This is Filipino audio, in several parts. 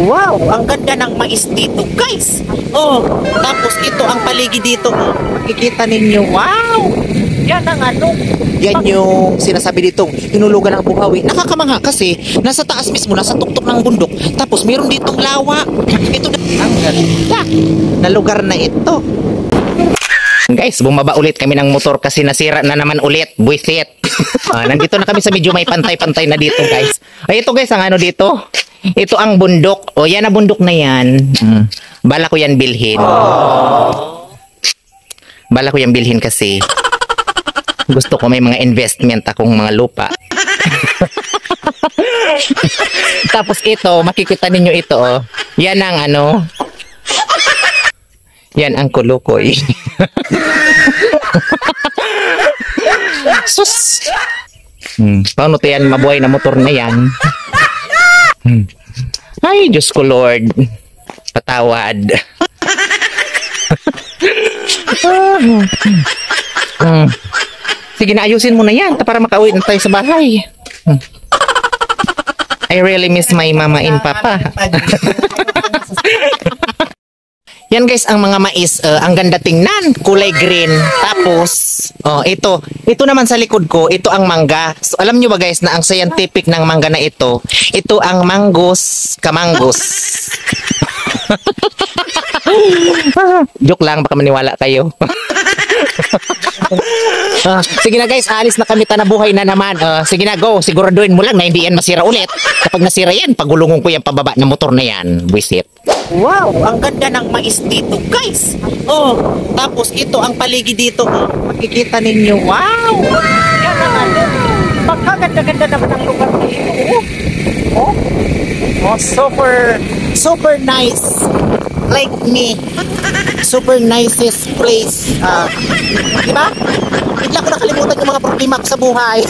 Wow, ang ganda ng mais dito, guys. Oh, tapos ito ang paligid dito. Oh, makikita ninyo. Wow! Yan ang ano. Yan yung sinasabi dito, hinulugan ng Buhawi. Nakakamangha kasi nasa taas mismo, nasa tuktok ng bundok. Tapos meron ditong lawa. Ito na ang ganda na lugar na ito. Guys, bumaba ulit kami ng motor kasi nasira na naman ulit. Buisit. Nandito na kami sa medyo may pantay-pantay na dito, guys. Ay, ito guys, ang ano dito. Ito ang bundok. O, yan ang bundok na yan. Bala ko yan bilhin. Bala ko yan bilhin kasi gusto ko may mga investment akong mga lupa. Tapos ito, makikita ninyo ito, oh. Yan ang ano. Yan ang kulukoy. Sus! Paano to yan? Mabuhay na motor na yan. Ay, Diyos ko Lord. Patawad. Sige na, ayusin mo na yan para makauwi na tayo sa bahay. I really miss my mama and papa. Yan guys, ang mga mais, ang ganda tingnan, kulay green. Tapos, ito naman sa likod ko, ito ang mangga. So, alam nyo ba guys na ang scientific ng mangga na ito ang mangus kamangus. Joke lang, baka maniwala kayo. Sige na guys, alis na kami, tanabuhay na naman. Sige na, go, siguraduhin mo lang na hindi yan masira ulit. Kapag nasira yan, pagulungon ko yan pababa na motor na yan. Buisit. Wow, ang ganda ng mais dito, guys. Oh, tapos ito ang paligid dito. Oh, makikita ninyo. Wow! Yan ang ano. Pagkaganda-ganda naman ang lugar dito. Oh, super nice. Like me. Super nicest place. Diba? Bigla ko nakalimutan yung mga problema ko sa buhay.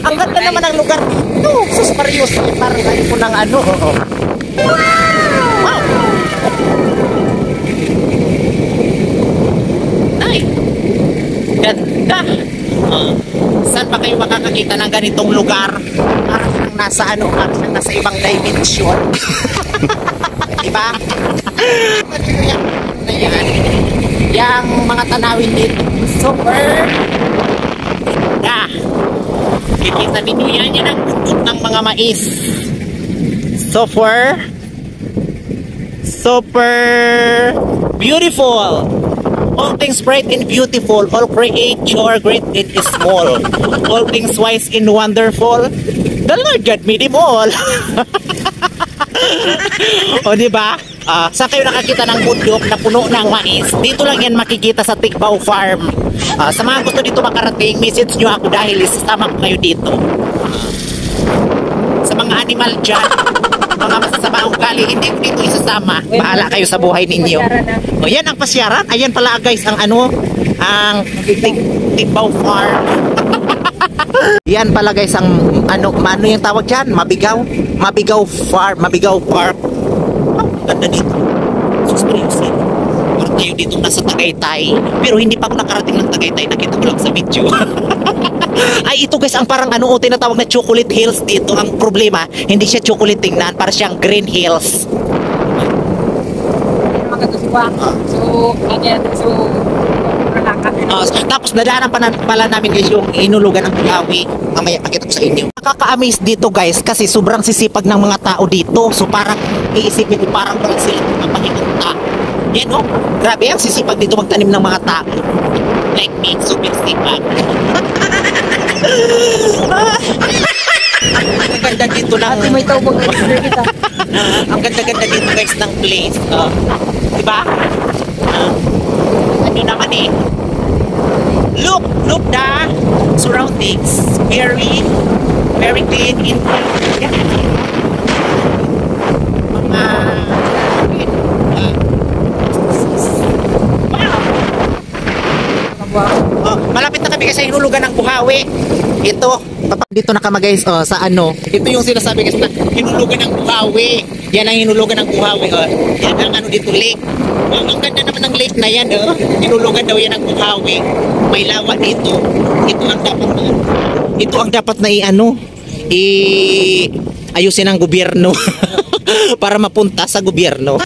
Ang ganda naman ang lugar. No, sus Marius. Parang tayo po ng ano. Wow! Ay! Ganda! Saan ba kayo makakakita ng ganitong lugar? Parang siyang nasa ano, parang siyang nasa ibang dimension. Diba? Yang mga tanawin dito, super ganda. Kikita ninyo yan ang bundok ng mga mais. Super beautiful. All things bright and beautiful. All creature great and small. All things wise and wonderful. The Lord God made them all. O diba? Saan kayo nakakita ng bundok na puno ng mais? Dito lang yan makikita sa Tikbaw Farm. Sa mga gusto dito makarating, message nyo ako dahil isasama ko kayo dito. Sa mga animal dyan, mga masasama ugali, hindi ko dito isasama. Bahala kayo sa buhay ninyo. O yan ang pasyaran. Ayan pala guys ang ano, ang Tikbaw Farm. Yan pala guys ang ano yung tawag dyan? Mabigaw Farm. Mabigaw Park. Ganda dito. Suspiriusin. Meron tayo dito nasa Tagaytay. Pero hindi pa ako nakarating ng Tagaytay. Nakita ko lang sa video. Ay, ito guys, ang parang ano, tinatawag na chocolate hills dito. Ang problema, hindi siya chocolate tingnan. Para siyang green hills. Tapos nadaanan pala namin guys yung inulugan ng Buhawi. Mamaya pakita ko sa inyo. Nakaka-amaze dito guys kasi sobrang sisipag ng mga tao dito. So parang iisipin ko parang sila mapakipunta. Yan o, grabe ang sisipag dito magtanim ng mga tao. Like me, super sipag. Ang ganda dito ng may tawag kita. Ang ganda-ganda dito guys ng place. Diba? Ano naman eh. Look the surroundings. Very clean in yeah. Malapit na kami kasi hinulugan ng Buhawi. Ito, dito na kami guys, sa ano. Ito yung sinasabi guys na hinulugan ng Buhawi. Yan ang hinulugan ng Buhawi. Yan ang ano dito, lake. Ang ganda naman ng lake na yan. Hinulugan daw yan ng Buhawi. May lawa dito. Ito ang dapat na i-ano. ayusin ang gobyerno para mapunta sa gobyerno.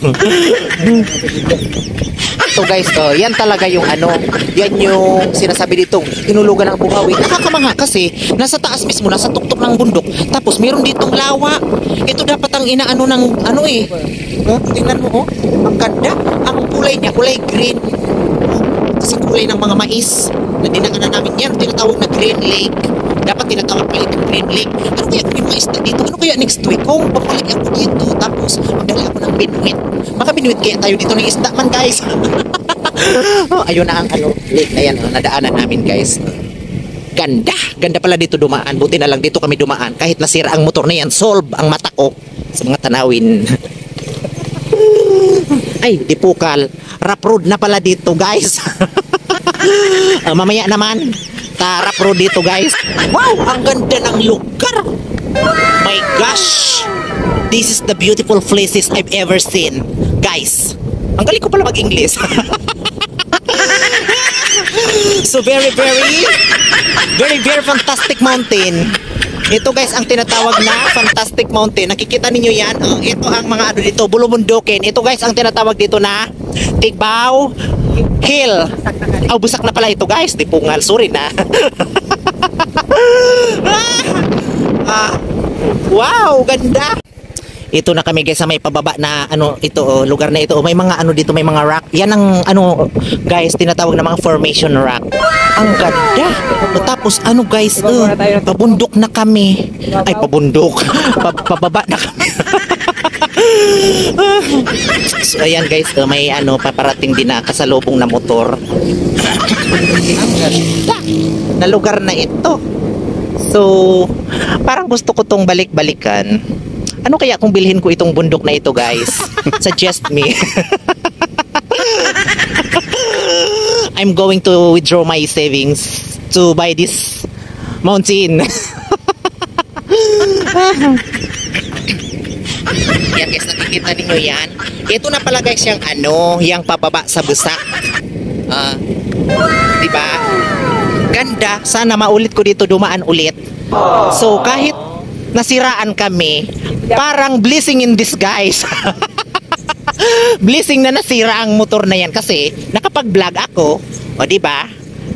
So guys, yan talaga yung ano, yan yung sinasabi ditong hinulugan ng buhawi. Nakakamangha kasi nasa taas mismo, nasa tuktok ng bundok. Tapos meron ditong lawa. Ito dapat ang inaano ng ano eh. Tingnan mo ang ganda. Ang kulay niya, kulay green. Kasi kulay ng mga mais na dinaanan namin yan, tinatawag na Green Lake. Dapat tinatawag pa itong Green Lake. Ano kaya kung may mais na dito? Ano kaya next week kung papalik ako dito tapos magdala ako ng binuit? Baka binuit kaya tayo dito ng isda man guys. Ayun na ang ano, lake na yan, nadaanan namin guys. Ganda, ganda pala dito dumaan. Buti na lang dito kami dumaan. Kahit nasira ang motor na yan, solve ang mata ko sa mga tanawin. Ay, dipukal. Rough road na pala dito guys. Mamaya naman rough road dito guys. Wow, ang ganda ng lugar. My gosh, this is the beautiful places I've ever seen guys. Ang galing ko pala mag-English. So very fantastic mountain. Ito guys ang tinatawag na fantastic mountain. Nakikita ninyo yan. Ito ang mga ano dito, bulumundukin. Ito guys ang tinatawag dito na Tigbaw Hill. Busak na pala ito guys. Di pungal, sorry na. Wow, ganda. Ito na kami guys sa may pababa na ano ito lugar na ito. May mga ano dito, may mga rock. Yan ang ano guys tinatawag na mga formation rock. Ang ganda. Tapos ano guys, pabundok na kami. Ay pabundok. Pababa na kami. So ayan guys, may ano paparating din na kasalubong na motor. Ang ganda na lugar na ito. So parang gusto ko tong balik-balikan. Ano kaya kung bilhin ko itong bundok na ito guys? Suggest me. I'm going to withdraw my savings to buy this mountain. Yan guys, nakikita ninyo yan. Ito na pala guys yung ano, yung pababa sa busak. Diba? Ganda. Sana maulit ko dito dumaan ulit. So kahit nasiraan kami, parang blessing in disguise. Blessing na nasira ang motor na yan kasi nakapag-vlog ako, o di ba?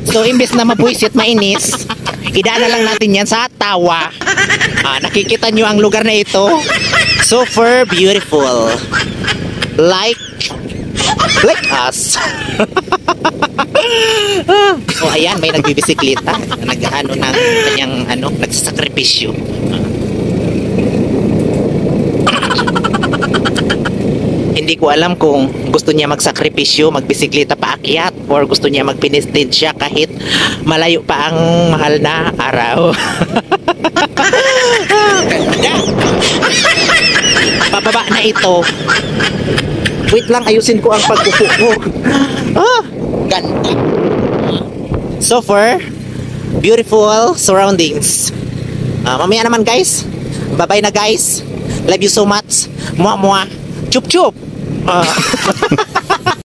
So imbes na mabuisit mainis, idaan na lang natin yan sa tawa. Nakikita nyo ang lugar na ito, super beautiful, like us. Oh ayan, may nagbibisikleta na nag-ano ng kanyang ano, nagsasakripisyo. Hindi ko alam kung gusto niya magsakripisyo, magbisikleta paakyat, or gusto niya magpinistin siya kahit malayo pa ang mahal na araw. Ganda. Pababa na ito. Wait lang, ayusin ko ang pagkupo ko. Ganda. So far, beautiful surroundings. Mamaya naman guys. Bye-bye na guys. Love you so much. Mwah mwah. Chup chup.